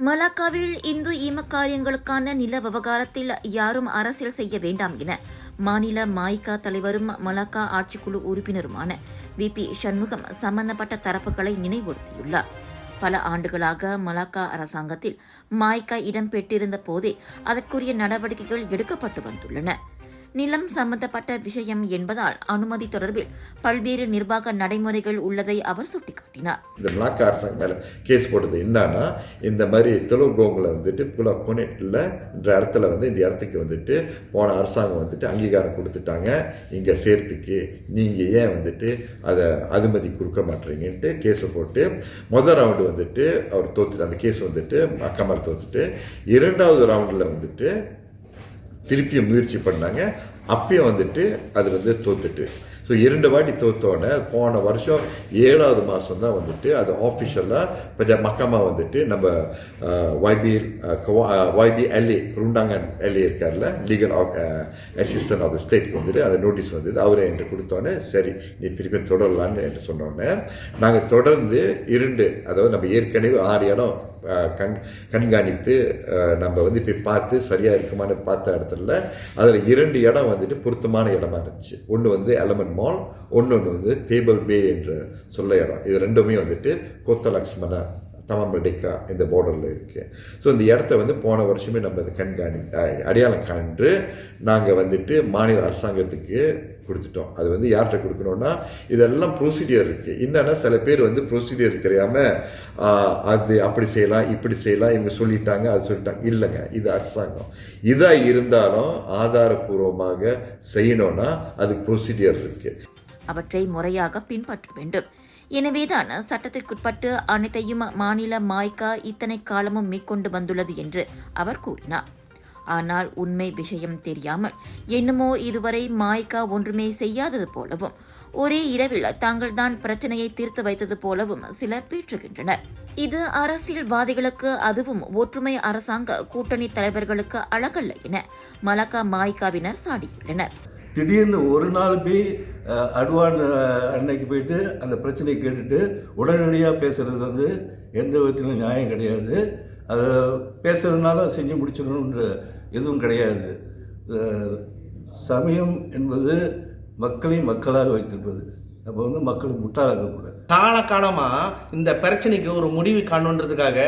மலாக்காவில் இந்து ஈம காரியங்களுக்கான நில விவகாரத்தில் யாரும் அரசியல் செய்ய வேண்டாம் என மாநில மாய்கா தலைவரும் மலாக்கா ஆட்சிக்குழு உறுப்பினருமான VP சண்முகம் சம்பந்தப்பட்ட தரப்புகளை நினைவுறுத்தியுள்ளார். பல ஆண்டுகளாக மலாக்கா அரசாங்கத்தில் மாய்கா இடம்பெற்றிருந்த போதே அதற்குரிய நடவடிக்கைகள் எடுக்கப்பட்டு வந்துள்ளன. நிலம் சம்பந்தப்பட்ட விஷயம் என்பதால் அனுமதி தொடர்பில் பல்வேறு நிர்வாக நடைமுறைகள் உள்ளதை அவர் சுட்டிக்காட்டினார். இந்த மலாக்கா அரசாங்கம் மேல கேஸ் போட்டது என்னன்னா, இந்த மாதிரி தெலுங்கோங்கில் வந்துட்டு புலா கோனேட்டில் என்ற இடத்துல இந்த இடத்துக்கு போன அரசாங்கம் அங்கீகாரம் கொடுத்துட்டாங்க. இங்கே சேர்த்துக்கு நீங்கள் ஏன் அதை அனுமதி கொடுக்க மாட்டீங்கன்ட்டு கேஸை போட்டு முதல் ரவுண்டு அவர் தோத்துட்டு அந்த கேஸ் மக்காமல் தோத்துட்டு, இரண்டாவது ரவுண்டில் திருப்பியும் முயற்சி பண்ணாங்க. அப்பயும் அது தோத்துட்டு, ஸோ 2 வாட்டி தோத்தோடனே போன வருஷம் 7வது மாதம் தான் அது ஆஃபிஷியலாக மக்காமா நம்ம YB LA ருண்டாங்கன் LA இருக்கார்ல, லீகல் அசிஸ்டன்ட் ஆஃப் த ஸ்டேட்க்கு அந்த நோட்டீஸ் அவரே என்று கொடுத்தோன்னே சரி நீ திருப்பி தொடரலான்னு என்று சொன்னோடனே நாங்கள் தொடர்ந்து 2, அதாவது நம்ம ஏற்கனவே 6 இடம் கண்காணித்து நம்ம போய் பார்த்து சரியாக இருக்குமான்னு பார்த்த இடத்துல அதில் 2 இடம் பொருத்தமான இடமா இருந்துச்சு. ஒன்று எலமெண்ட் மால், ஒன்று பேபிள் பே என்று சொல்ல இடம். இது ரெண்டுமே கோத்தலக்ஷ்மணா தமம்படிக்கா இந்த பார்டரில் இருக்குது. ஸோ இந்த இடத்த போன வருஷமே நம்ம இதை அடையாளம் காண்டு நாங்கள் மாநில அரசாங்கத்துக்கு கொடுத்துட்டோம். அது யார்கிட்ட கொடுக்கணும்னா, இதெல்லாம் ப்ரொசீடியர் இருக்குது. என்னன்னா சில பேர் ப்ரொசீடியர் தெரியாமல் அது அப்படி செய்யலாம் இப்படி செய்யலாம் இவங்க சொல்லிட்டாங்க அது சொல்லிட்டாங்க. இல்லைங்க, இது அரசாங்கம். இதாக இருந்தாலும் ஆதாரபூர்வமாக செய்யணும்னா அதுக்கு ப்ரொசீடியர் இருக்குது. அவற்றை முறையாக பின்பற்ற வேண்டும். எனவேதான் சட்டத்திற்குட்பட்டு அனைத்தையும் மாநில மாய்கா இத்தனை காலமும் மேற்கொண்டு வந்துள்ளது என்று அவர் கூறினார். ஆனால் உண்மை விஷயம் தெரியாமல் என்னமோ இதுவரை மாய்கா ஒன்றுமே செய்யாதது போலவும், ஒரே இரவில் தாங்கள்தான் பிரச்சனையை தீர்த்து வைத்தது போலவும் சிலர் பீற்றுகின்றனர். இது அரசியல்வாதிகளுக்கு, அதுவும் ஒற்றுமை அரசாங்க கூட்டணி தலைவர்களுக்கு அழகல்ல என மலாக்கா மாய்காவினர் சாடியுள்ளனர். திடீர்னு ஒரு நாள் போய் அட்வான் அன்னைக்கு போயிட்டு அந்த பிரச்சனையை கேட்டுட்டு உடனடியாக பேசுகிறது எந்த விதத்திலும் நியாயம் கிடையாது. அதை பேசுறதுனால செஞ்சு முடிச்சிடணுன்ற எதுவும் கிடையாது. சமயம் என்பது மக்களையும் மக்களாக வைத்திருப்பது. அப்போ மக்கள் முட்டாளாகக்கூடாது. காலகாலமாக இந்த பிரச்சனைக்கு ஒரு முடிவு காணுன்றதுக்காக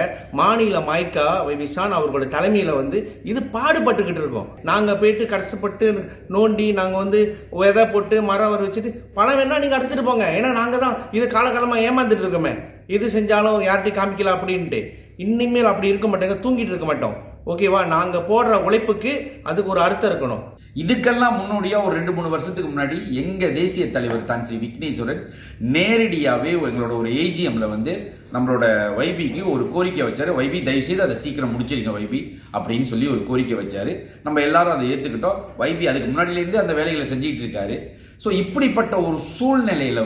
மாநில மாய்கா விசான் அவர்களோட தலைமையில் இது பாடுபட்டுக்கிட்டு இருக்கோம். நாங்கள் போயிட்டு கஷ்டப்பட்டு நோண்டி நாங்கள் விதை போட்டு மரம் வர வச்சுட்டு பணம் வேணா நீங்கள் அறுத்துட்டு போங்க, ஏன்னா நாங்கள் தான் இது காலகாலமாக ஏமாந்துட்டு இருக்கோமே, இது செஞ்சாலும் யார்கிட்டையும் காமிக்கலாம் அப்படின்ட்டு. இனிமேல் அப்படி இருக்க மாட்டேங்க, தூங்கிட்டு இருக்க மாட்டோம். ஓகேவா? நாங்கள் போடுற உழைப்புக்கு அதுக்கு ஒரு அர்த்தம் இருக்கணும். இதுக்கெல்லாம் முன்னோடியாக ஒரு 2-3 வருஷத்துக்கு முன்னாடி எங்கள் தேசிய தலைவர் தான் ஸ்ரீ விக்னேஸ்வரன் நேரடியாகவே எங்களோட ஒரு AGMல நம்மளோட YBக்கு ஒரு கோரிக்கை வச்சார். YB தயவுசெய்து அதை சீக்கிரம் முடிச்சிருங்க YB அப்படின்னு சொல்லி ஒரு கோரிக்கை வச்சார். நம்ம எல்லாரும் அதை ஏற்றுக்கிட்டோம். YB அதுக்கு முன்னாடியிலேருந்து அந்த வேலைகளை செஞ்சுட்டு இருக்காரு. ஸோ இப்படிப்பட்ட ஒரு சூழ்நிலையில்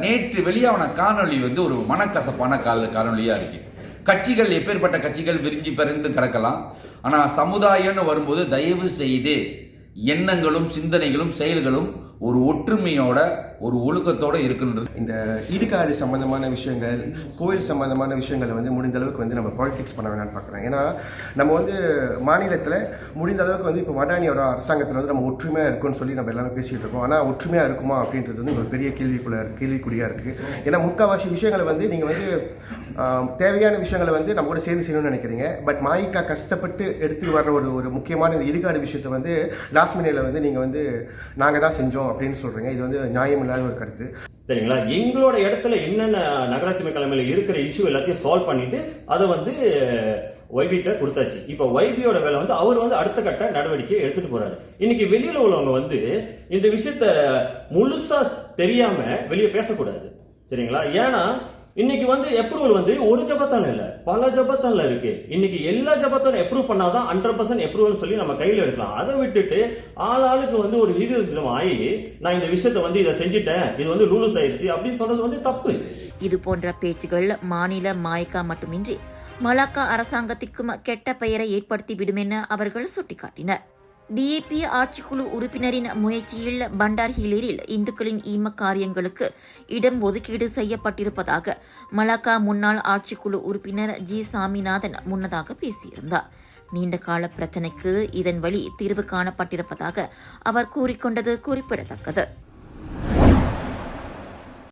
நேற்று வெளியான காணொலி ஒரு மனக்கசப்பான காணொலியாக இருக்குது. கட்சிகள் எப்பேற்பட்ட கட்சிகள் விரிஞ்சு பிறந்து கிடக்கலாம். ஆனால் சமுதாயம்னு வரும்போது தயவு செய்து எண்ணங்களும் சிந்தனைகளும் செயல்களும் ஒரு ஒற்றுமையோட ஒரு ஒழுக்கத்தோட இருக்குன்றது. இந்த இடுகாடு சம்பந்தமான விஷயங்கள், கோயில் சம்பந்தமான விஷயங்களை முடிந்த அளவுக்கு நம்ம பாலிடிக்ஸ் பண்ண வேணாம்னு பார்க்குறோம். ஏன்னா நம்ம மாநிலத்தில் முடிந்த அளவுக்கு இப்போ வடானியோட அரசாங்கத்தில் நம்ம ஒற்றுமையாக இருக்குன்னு சொல்லி நம்ம எல்லாமே பேசிகிட்டு இருக்கோம். ஆனால் ஒற்றுமையாக இருக்குமா அப்படின்றது ஒரு பெரிய கேள்விக்குறியாக இருக்குது. ஏன்னா முக்கால்வாசி விஷயங்களை நீங்கள் தேவையான விஷயங்களை நம்ம கூட சேர்ந்து செய்யணும்னு நினைக்கிறீங்க. பட் மாய்கா கஷ்டப்பட்டு எடுத்து வர்ற ஒரு முக்கியமான இந்த இடுகாடு விஷயத்தை லாஸ்ட் மினிட்ல நீங்கள் நாங்கள் தான் செஞ்சோம் அப்படின்னு சொல்றீங்க. இது நியாயம் இல்லாத ஒரு கருத்து. சரிங்களா? எங்களோட இடத்துல என்னென்ன நகராட்சி தலைமையில் இருக்கிற இஷ்யூ எல்லாத்தையும் சால்வ் பண்ணிட்டு அதை YBட்ட கொடுத்தாச்சு. இப்போ YBயோட வேலை அவர் அடுத்த கட்ட நடவடிக்கை எடுத்துட்டு போறாரு. இன்னைக்கு வெளியில உள்ளவங்க இந்த விஷயத்த முழுசா தெரியாம வெளியே பேசக்கூடாது. சரிங்களா? ஏன்னா இன்னைக்கு அப்ரூவல் ஒரு ஜபத்தான் இல்ல, பல ஜபத்தான்ல இருக்கு. இன்னைக்கு எல்லா ஜபத்தானும் அப்ரூவ் பண்ணாதான் 100% அப்ரூவல் சொல்லி நம்ம கையில எடுக்கலாம். அதை விட்டுட்டு ஆளுக்கு ஒரு லீடர்ஷிப் ஆகி நான் இந்த விஷயத்த இதை செஞ்சுட்டேன், இது ரூல்ஸ் ஆயிடுச்சு அப்படின்னு சொல்றது தப்பு. இது போன்ற பேச்சுகள் மாநில மாய்கா மட்டுமின்றி மலாக்கா அரசாங்கத்திற்கும் கெட்ட பெயரை ஏற்படுத்திவிடும் என அவர்கள் சுட்டிக்காட்டினர். டிஏபி ஆட்சிக்குழு உறுப்பினரின் முயற்சியில் பண்டார் ஹிலிரில் இந்துக்களின் ஈம காரியங்களுக்கு இடம் ஒதுக்கீடு செய்யப்பட்டிருப்பதாக மலாக்கா முன்னாள் ஆட்சிக்குழு உறுப்பினர் ஜி சாமிநாதன் முன்னதாக பேசியிருந்தார். நீண்டகால பிரச்சினைக்கு இதன் வழி தீர்வு காணப்பட்டிருப்பதாக அவர் கூறிக்கொண்டது குறிப்பிடத்தக்கது.